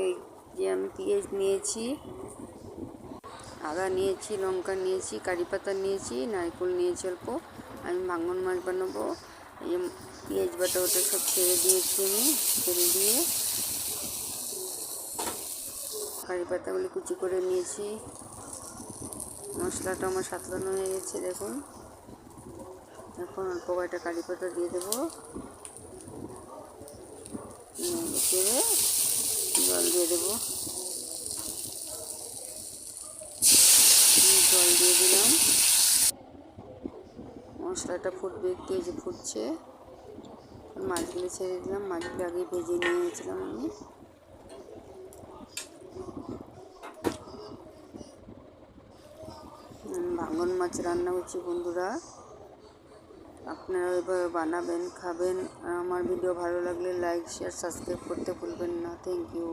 এই যে আমি পেঁয়াজ নিয়েছি, আদা নিয়েছি, লঙ্কা নিয়েছি, কারি পাতা নিয়েছি, নারকেল নিয়েছি অল্প। আমি ভাঙন মাছ বানাবো। এই পেঁয়াজ বাটা ওটা সব ছেড়ে দিয়েছি আমি, তেল দিয়ে কারি পাতাগুলি কুচি করে নিয়েছি। মশলাটা আমার সাতলানো হয়ে গেছে দেখুন। এখন অল্প কয়টা কারি পাতা দিয়ে দেবো, ছেড়ে জল দিয়ে দেবো। জল দিয়ে দিলাম, মশলাটা ফুটবে একটু, এই যে ফুটছে। মাছগুলো ছেড়ে দিলাম, মাছগুলো আগে ভেজে নিয়েছিলাম আমি। ভাঙন মাছ রান্না করছি বন্ধুরা, আপনারা এভাবে বানাবেন, খাবেন। আর আমার ভিডিও ভালো লাগলে লাইক, শেয়ার, সাবস্ক্রাইব করতে ভুলবেন না। Thank you.